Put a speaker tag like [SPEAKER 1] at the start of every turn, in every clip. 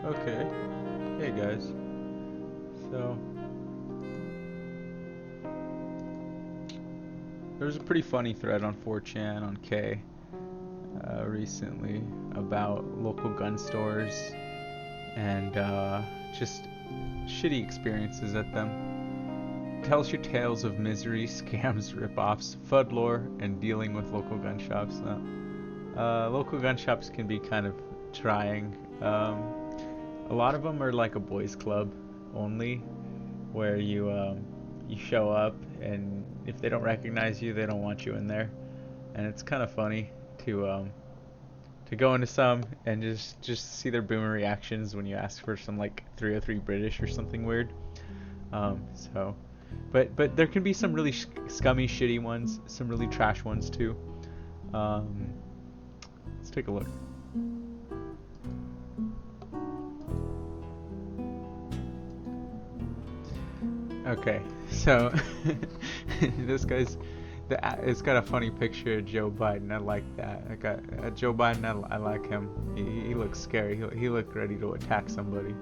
[SPEAKER 1] Okay. Hey guys. So, there was a pretty funny thread on 4chan on K recently about local gun stores and just shitty experiences at them. Tells you tales of misery, scams, ripoffs, FUD lore, and dealing with local gun shops. Local gun shops can be kind of trying. A lot of them are like a boys' club only, where you show up and if they don't recognize you, they don't want you in there, and it's kind of funny to go into some and just see their boomer reactions when you ask for some like 303 British or something weird. So, but there can be some really scummy, shitty ones, some really trash ones too. Um, let's take a look. Okay, so this guy's it's got a funny picture of Joe Biden. I like that. I got Joe Biden. I like him. He looks scary. He looked ready to attack somebody.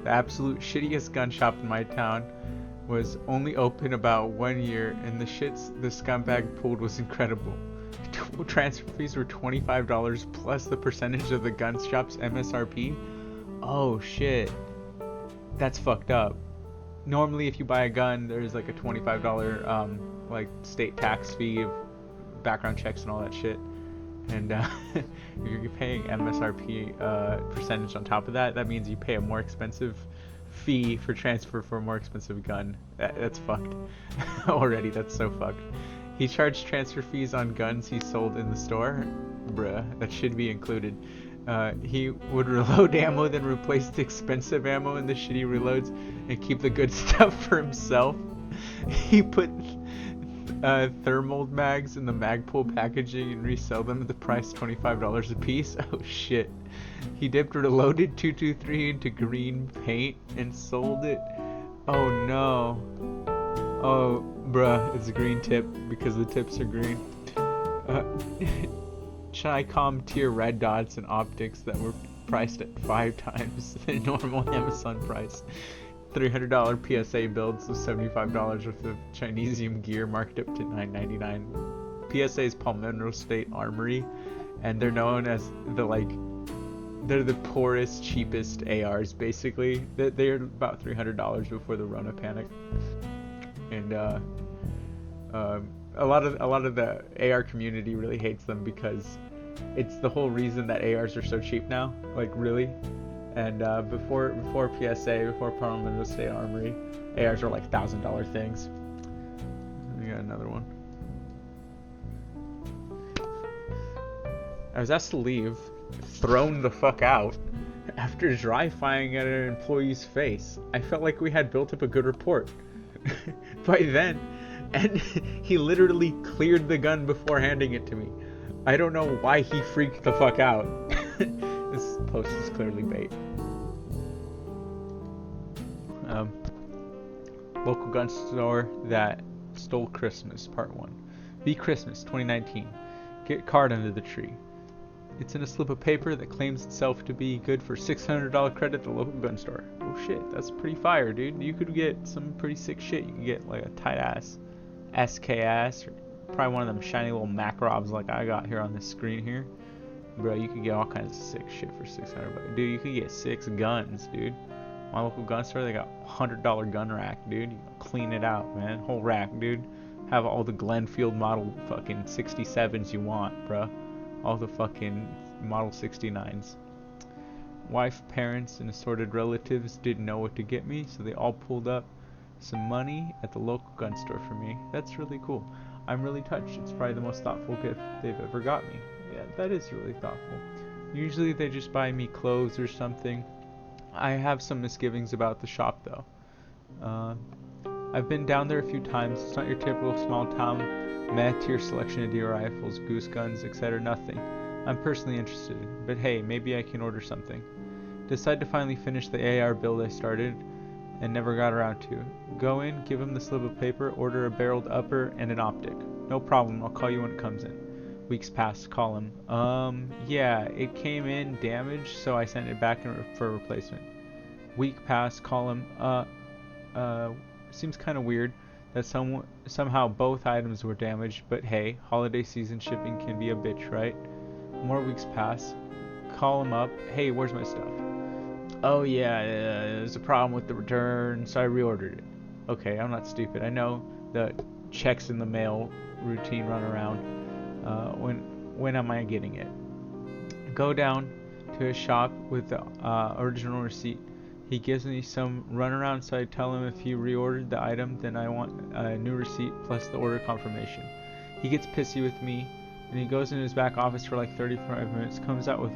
[SPEAKER 1] The absolute shittiest gun shop in my town was only open about 1 year, and the shits the scumbag pulled was incredible. Transfer fees were $25 plus the percentage of the gun shop's MSRP. Oh shit, that's fucked up. Normally if you buy a gun there's like a $25 like state tax fee of background checks and all that shit, and if you're paying MSRP percentage on top of that, that means you pay a more expensive fee for transfer for a more expensive gun. That's fucked. Already that's so fucked. He charged transfer fees on guns he sold in the store. Bruh, that should be included. He would reload ammo, then replace the expensive ammo in the shitty reloads and keep the good stuff for himself. He put thermal mags in the Magpul packaging and resell them at the price $25 a piece. Oh shit. He dipped reloaded 223 into green paint and sold it. Oh no. Oh bruh, it's a green tip because the tips are green. Chicom tier red dots and optics that were priced at 5 times the normal Amazon price. $300 PSA builds with $75 worth of Chinesium gear marked up to $9.99. PSA is Palmetto State Armory, and they're known as they're the poorest, cheapest ARs basically. They're about $300 before the Rona panic, and a lot of the AR community really hates them because it's the whole reason that ARs are so cheap now. Like really. And before PSA, before Palmetto State Armory, ARs were like $1,000 things. We got another one. I was asked to leave, thrown the fuck out, after dry firing at an employee's face. I felt like we had built up a good rapport by then, and he literally cleared the gun before handing it to me. I don't know why he freaked the fuck out. This post is clearly bait. Local gun store that stole Christmas, part 1. Be Christmas 2019. Get card under the tree. It's in a slip of paper that claims itself to be good for $600 credit at the local gun store. Oh shit, that's pretty fire, dude. You could get some pretty sick shit. You could get like a tight ass SKS, or probably one of them shiny little Macrobs like I got here on this screen here. Bro, you could get all kinds of sick shit for $600. Dude, you could get 6 guns, dude. My local gun store, they got $100 gun rack, dude. You can clean it out, man. Whole rack, dude. Have all the Glenfield model fucking 67s you want, bro. All the fucking model 69s. Wife, parents, and assorted relatives didn't know what to get me, so they all pulled up some money at the local gun store for me. That's really cool. I'm really touched. It's probably the most thoughtful gift they've ever got me. Yeah, that is really thoughtful. Usually they just buy me clothes or something. I have some misgivings about the shop though. I've been down there a few times. It's not your typical small town meh-tier selection of deer rifles, goose guns, etc. Nothing I'm personally interested in, but hey, maybe I can order something. Decide to finally finish the AR build I started and never got around to. Go in, give him the slip of paper, order a barreled upper and an optic. No problem, I'll call you when it comes in. Weeks pass, call him. Yeah, it came in damaged, so I sent it back for a replacement. Week pass, call him. Seems kind of weird that somehow both items were damaged, but hey, holiday season shipping can be a bitch, right? More weeks pass. Call him up. Hey, where's my stuff? Oh yeah, there's a problem with the return, so I reordered it. Okay, I'm not stupid. I know the checks in the mail routine run around. When am I getting it? Go down to his shop with the original receipt. He gives me some runaround, so I tell him if he reordered the item, then I want a new receipt plus the order confirmation. He gets pissy with me, and he goes in his back office for like 35 minutes. Comes out with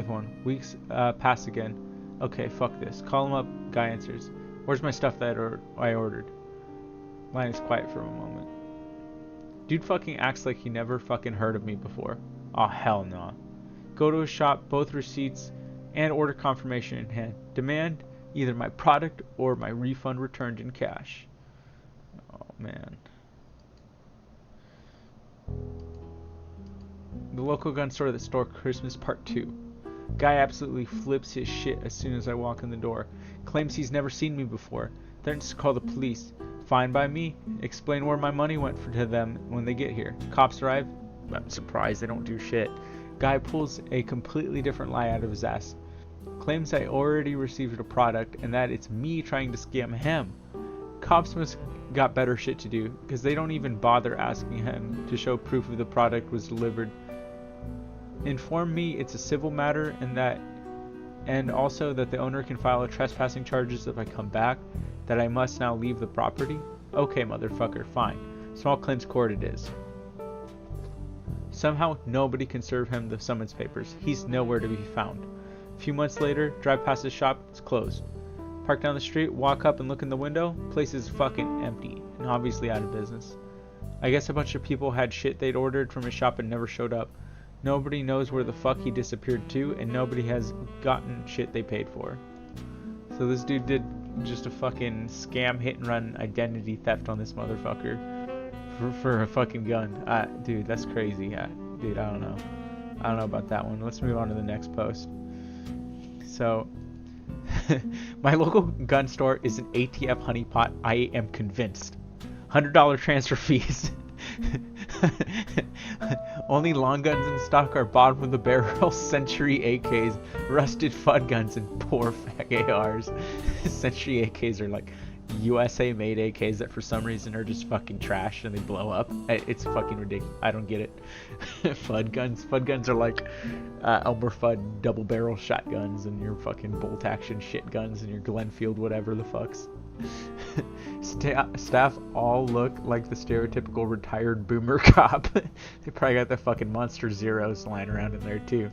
[SPEAKER 1] one. Weeks pass again. Okay, fuck this. Call him up. Guy answers. Where's my stuff that I ordered? Line is quiet for a moment. Dude fucking acts like he never fucking heard of me before. Oh hell no. Go to his shop, both receipts and order confirmation in hand. Demand either my product or my refund returned in cash. Oh man. The local gun store that stole Christmas Part 2. Guy absolutely flips his shit as soon as I walk in the door. Claims he's never seen me before. Threatens to call the police. Fine by me. Explain where my money went to them when they get here. Cops arrive. I'm surprised they don't do shit. Guy pulls a completely different lie out of his ass. Claims I already received a product and that it's me trying to scam him. Cops must got better shit to do because they don't even bother asking him to show proof of the product was delivered. Inform me it's a civil matter and also that the owner can file a trespassing charges if I come back, that I must now leave the property. Okay, motherfucker, fine. Small claims court it is. Somehow nobody can serve him the summons papers. He's nowhere to be found. A few months later, drive past his shop, it's closed. Park down the street, walk up and look in the window, place is fucking empty and obviously out of business. I guess a bunch of people had shit they'd ordered from his shop and never showed up. Nobody knows where the fuck he disappeared to, and nobody has gotten shit they paid for. So this dude did just a fucking scam hit and run identity theft on this motherfucker for a fucking gun. Dude, that's crazy. Dude, I don't know. I don't know about that one. Let's move on to the next post. So, my local gun store is an ATF honeypot. I am convinced. $100 transfer fees. Only long guns in stock are bottom of the barrel Century AKs, rusted FUD guns, and poor fag ARs. Century AKs are like USA made AKs that for some reason are just fucking trash and they blow up. It's fucking ridiculous. I don't get it. FUD guns are like Elmer Fudd double barrel shotguns and your fucking bolt action shit guns and your Glenfield whatever the fucks. Staff all look like the stereotypical retired boomer cop. They probably got the fucking Monster Zeros lying around in there too.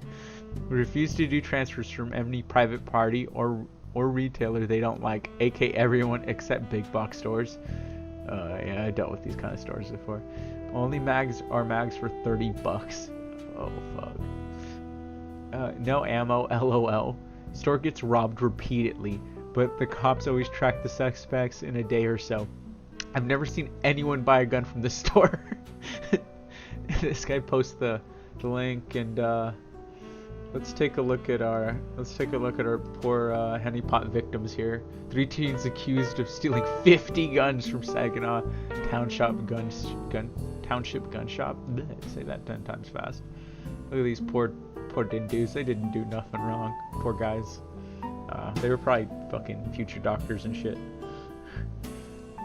[SPEAKER 1] We refuse to do transfers from any private party or retailer they don't like, aka everyone except big box stores. Yeah, I dealt with these kind of stores before. Only mags are mags for $30. Oh fuck. No ammo, lol. Store gets robbed repeatedly, but the cops always track the suspects in a day or so. I've never seen anyone buy a gun from this store. This guy posts the link, and let's take a look at our poor honeypot victims here. 3 teens accused of stealing 50 guns from Saginaw Township Gun Shop. Bleh, say that 10 times fast. Look at these poor dudes. They didn't do nothing wrong. Poor guys. They were probably fucking future doctors and shit.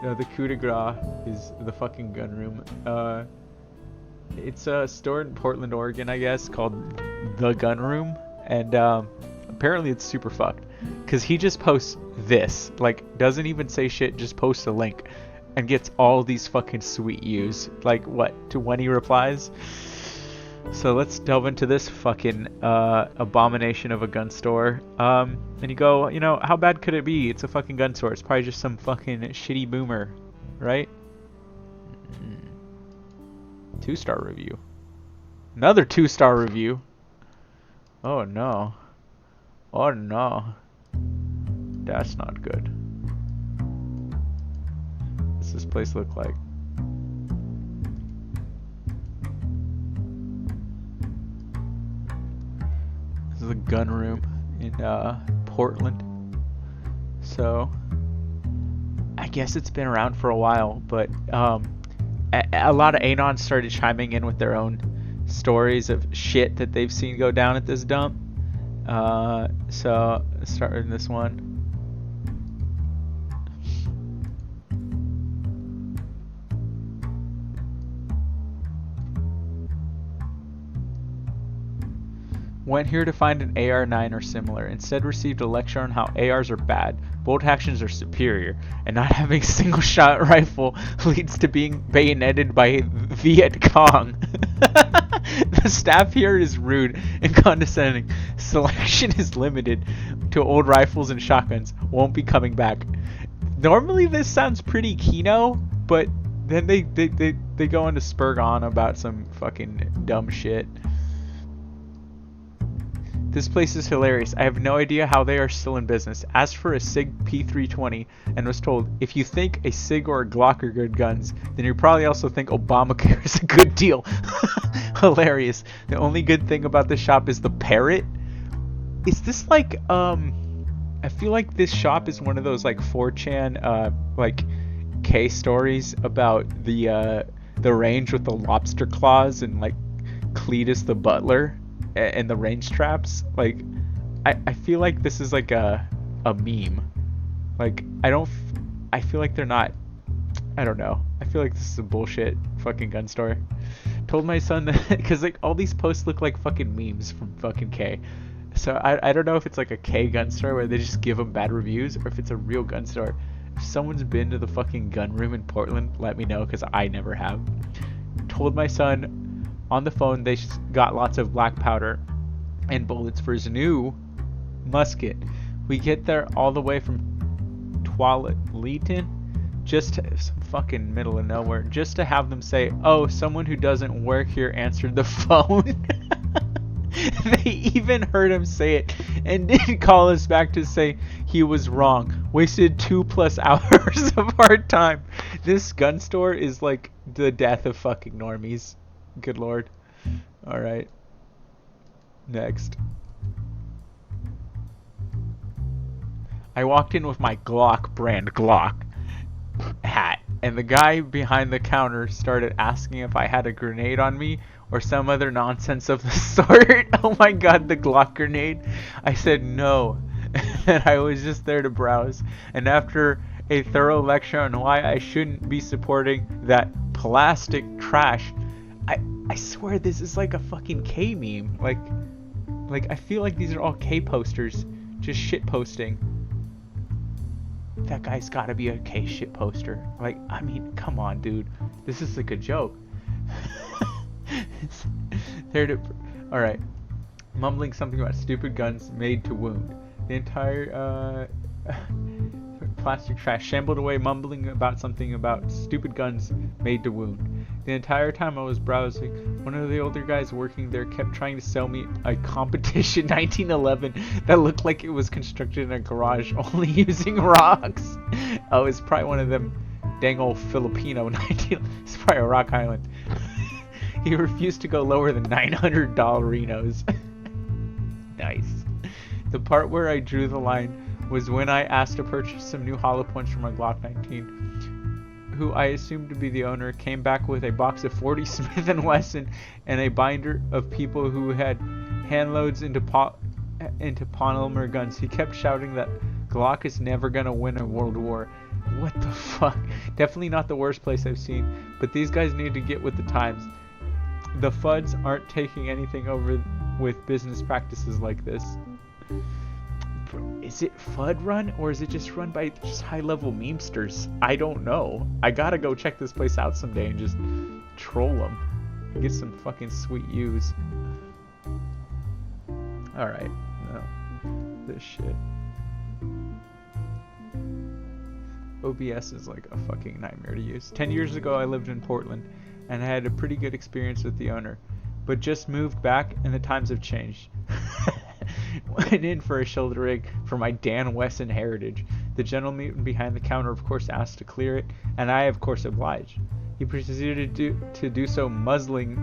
[SPEAKER 1] The coup de grace is the fucking gun room. It's a store in Portland, Oregon, I guess, called The Gun Room, and apparently it's super fucked, because he just posts this, like, doesn't even say shit, just posts a link, and gets all these fucking sweet views, like, what, 20 replies? So let's delve into this fucking abomination of a gun store. And you go, you know, how bad could it be? It's a fucking gun store. It's probably just some fucking shitty boomer, right? 2-star review. Another 2-star review. Oh no. Oh no. That's not good. What's this place look like? is a gun room in Portland. So I guess it's been around for a while, but a lot of Anons started chiming in with their own stories of shit that they've seen go down at this dump. So let's start with this one. Went here to find an AR-9 or similar. Instead received a lecture on how ARs are bad, bolt actions are superior, and not having a single shot rifle leads to being bayoneted by Viet Cong. The staff here is rude and condescending. Selection is limited to old rifles and shotguns. Won't be coming back. Normally this sounds pretty Kino, but then they go into spurg on about some fucking dumb shit. This place is hilarious. I have no idea how they are still in business. Asked for a SIG P320 and was told, if you think a SIG or a Glock are good guns, then you probably also think Obamacare is a good deal. Hilarious. The only good thing about this shop is the parrot. Is this like, I feel like this shop is one of those like 4chan, like K stories about the range with the lobster claws and like Cletus the butler and the range traps. Like I feel like this is like a meme. Like I feel like they're not, I don't know, I feel like this is a bullshit fucking gun store. Told my son that because like all these posts look like fucking memes from fucking K. So I don't know if it's like a K gun store where they just give them bad reviews or if it's a real gun store. If someone's been to the fucking gun room in Portland, let me know because I never have. Told my son on the phone they got lots of black powder and bullets for his new musket. We get there all the way from Tualatin, just to some fucking middle of nowhere, just to have them say, oh, someone who doesn't work here answered the phone. They even heard him say it and didn't call us back to say he was wrong. Wasted 2+ hours of our time. This gun store is like the death of fucking normies. Good lord. Alright. Next. I walked in with my Glock brand Glock hat, and the guy behind the counter started asking if I had a grenade on me or some other nonsense of the sort. Oh my god, the Glock grenade. I said no, and I was just there to browse. And after a thorough lecture on why I shouldn't be supporting that plastic trash, I swear this is like a fucking K meme. Like I feel like these are all K posters just shit posting. That guy's gotta be a K shit poster. Like, I mean, come on, dude. This is like a joke. Alright. Mumbling something about stupid guns made to wound. The entire plastic trash shambled away, mumbling about something about stupid guns made to wound. The entire time I was browsing, one of the older guys working there kept trying to sell me a competition 1911 that looked like it was constructed in a garage only using rocks. Oh, it's probably one of them dang old Filipino 19. It's probably a Rock Island. He refused to go lower than $900 Renos. Nice. The part where I drew the line was when I asked to purchase some new hollow points for my Glock 19, who I assumed to be the owner came back with a box of 40 Smith & Wesson and a binder of people who had handloads into polymer guns. He kept shouting that Glock is never gonna win a world war. What the fuck? Definitely not the worst place I've seen, but these guys need to get with the times. The FUDs aren't taking anything over with business practices like this. Is it FUD run or is it just run by just high-level memesters? I don't know. I gotta go check this place out someday and just troll them. Get some fucking sweet U's. Alright. No. This shit. OBS is like a fucking nightmare to use. 10 years ago I lived in Portland and I had a pretty good experience with the owner, but just moved back and the times have changed. Went in for a shoulder rig for my Dan Wesson heritage. The gentleman behind the counter of course asked to clear it, and I of course obliged. He proceeded to do so muzzling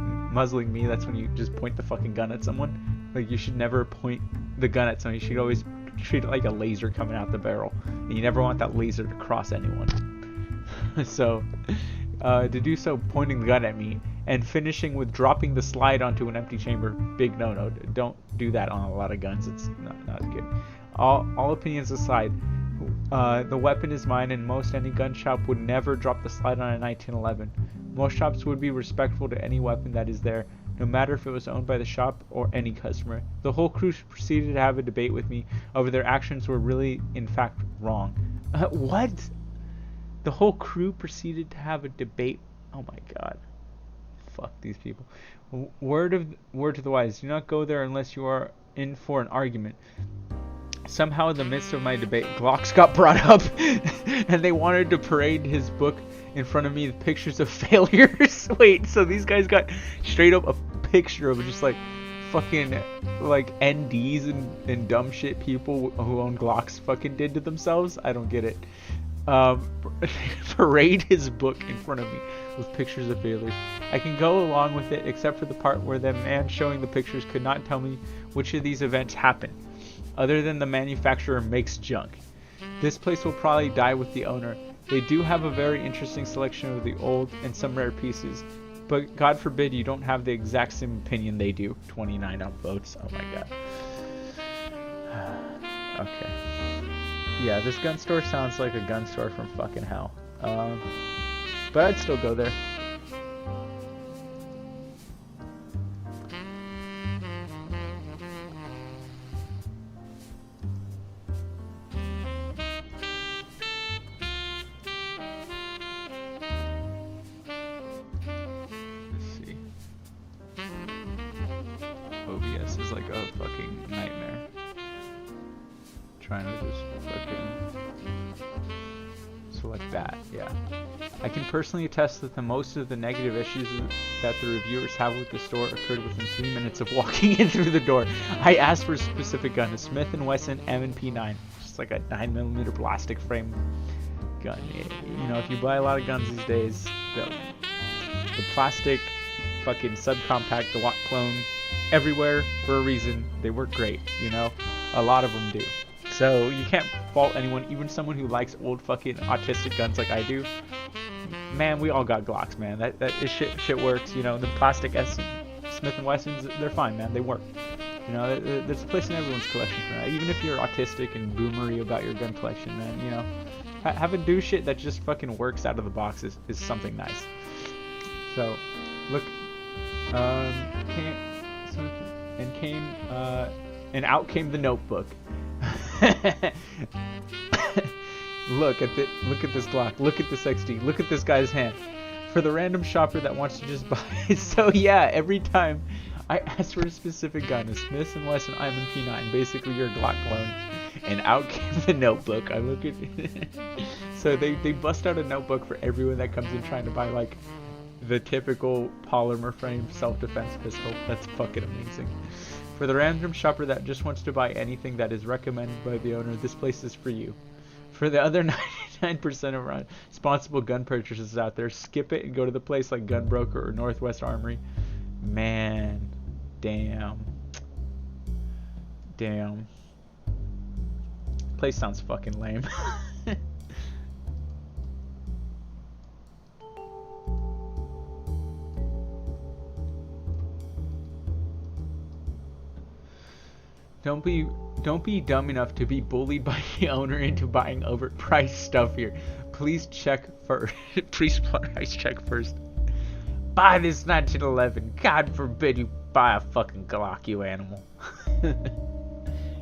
[SPEAKER 1] me, that's when you just point the fucking gun at someone, Like, you should never point the gun at someone. You should always treat it like a laser coming out the barrel. And you never want that laser to cross anyone. So, to do so pointing the gun at me and finishing with dropping the slide onto an empty chamber, big no-no. Don't do that on a lot of guns. It's not good. All opinions aside, the weapon is mine, and any gun shop would never drop the slide on a 1911. Most shops would be respectful to any weapon that is there, no matter if it was owned by the shop or any customer. The whole crew proceeded to have a debate with me over their actions were really, in fact, wrong. What? The whole crew proceeded to have a debate. Oh my god. Fuck these people. Word to the wise, do not go there unless you are in for an argument. Somehow in the midst of my debate, Glocks got brought up and they wanted to parade his book in front of me with pictures of failures. Wait, so these guys got straight up a picture of just like fucking like NDs and dumb shit people who own Glocks fucking did to themselves? I don't get it. Parade his book in front of me with pictures of failures. I can go along with it except for the part where the man showing the pictures could not tell me which of these events happened, other than the manufacturer makes junk. This place will probably die with the owner. They do have a very interesting selection of the old and some rare pieces, but God forbid you don't have the exact same opinion they do. 29 upvotes. Oh my god. Okay. Yeah, this gun store sounds like a gun store from fucking hell. But I'd still go there. OBS is like a fucking nightmare. Trying to just fucking select that, yeah. I can personally attest that most of the negative issues that the reviewers have with the store occurred within 3 minutes of walking in through the door. I asked for a specific gun, a Smith & Wesson M&P9, just like a 9mm plastic frame gun. You know, if you buy a lot of guns these days, the plastic fucking subcompact, the Watt clone, everywhere for a reason. They work great, you know? A lot of them do. So you can't fault anyone, even someone who likes old fucking autistic guns like I do. Man, we all got Glocks, man. That is shit works, you know. The plastic Smith & Wessons, they're fine, man. They work. You know, there's a place in everyone's collection for that. Even if you're autistic and boomery about your gun collection, man, you know. Having do shit that just fucking works out of the box is something nice. So, look, and out came the notebook. Look at this Glock. Look at this XD. Look at this guy's hand. For the random shopper that wants to just buy it. So yeah, every time I ask for a specific gun, a Smith & Wesson M&P9, basically your Glock clone, and out came the notebook. I look at it. So they bust out a notebook for everyone that comes in trying to buy like the typical polymer frame self-defense pistol. That's fucking amazing. For the random shopper that just wants to buy anything that is recommended by the owner, this place is for you. For the other 99% of responsible gun purchasers out there, skip it and go to the place like Gunbroker or Northwest Armory. Man, damn. Place sounds fucking lame. Don't be dumb enough to be bullied by the owner into buying overpriced stuff here. Please check first. Please price check first. Buy this 1911. God forbid you buy a fucking Glock, you animal.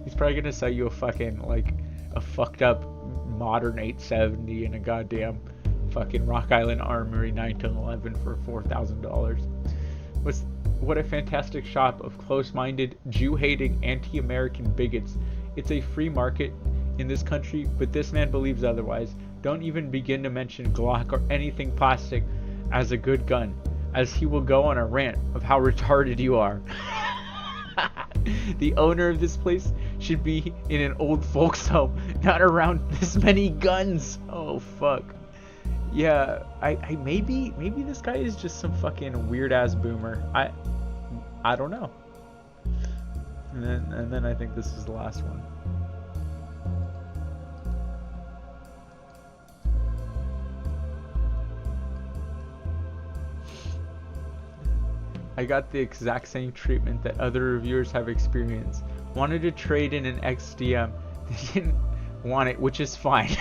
[SPEAKER 1] He's probably gonna sell you a fucking like a fucked up modern 870 and a goddamn fucking Rock Island Armory 1911 for $4,000. What a fantastic shop of close-minded, Jew-hating, anti-American bigots. It's a free market in this country, but this man believes otherwise. Don't even begin to mention Glock or anything plastic as a good gun, as he will go on a rant of how retarded you are. The owner of this place should be in an old folks home, not around this many guns. Oh, fuck. Yeah, I maybe this guy is just some fucking weird ass boomer. I don't know. And then I think this is the last one. I got the exact same treatment that other reviewers have experienced. Wanted to trade in an XDM. They didn't want it, which is fine.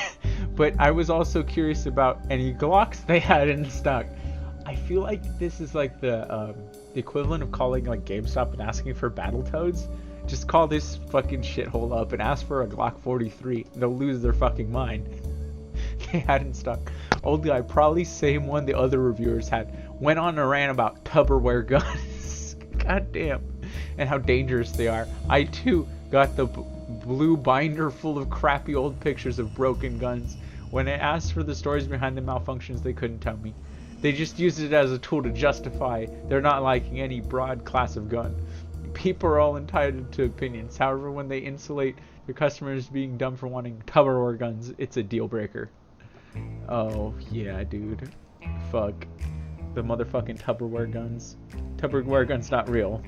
[SPEAKER 1] But I was also curious about any Glocks they had in stock. I feel like this is like the equivalent of calling like GameStop and asking for Battletoads. Just call this fucking shithole up and ask for a Glock 43. They'll lose their fucking mind. They had in stock. Old guy, probably same one the other reviewers had. Went on a rant about Tupperware guns. God damn. And how dangerous they are. I too got the blue binder full of crappy old pictures of broken guns. When I asked for the stories behind the malfunctions, they couldn't tell me. They just used it as a tool to justify they're not liking any broad class of gun. People are all entitled to opinions. However, when they insulate their customers being dumb for wanting Tupperware guns, it's a deal breaker. Oh, yeah, dude. Fuck. The motherfucking Tupperware guns. Tupperware gun's not real.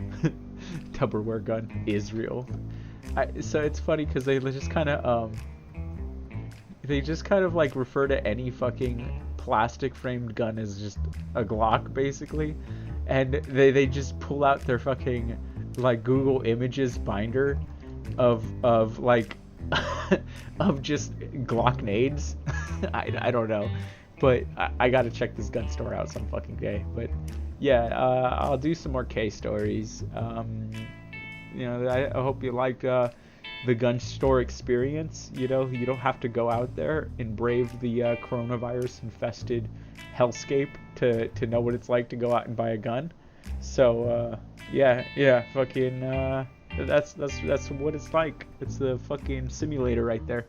[SPEAKER 1] Tupperware gun is real. So it's funny because they just kind of like refer to any fucking plastic framed gun as just a Glock basically, and they just pull out their fucking like Google Images binder of like of just Glock nades. I don't know, but I gotta check this gun store out some fucking day. But yeah, I'll do some more case stories. I hope you like the gun store experience. You know, you don't have to go out there and brave the coronavirus infested hellscape to know what it's like to go out and buy a gun. So fucking that's what it's like. It's the fucking simulator right there.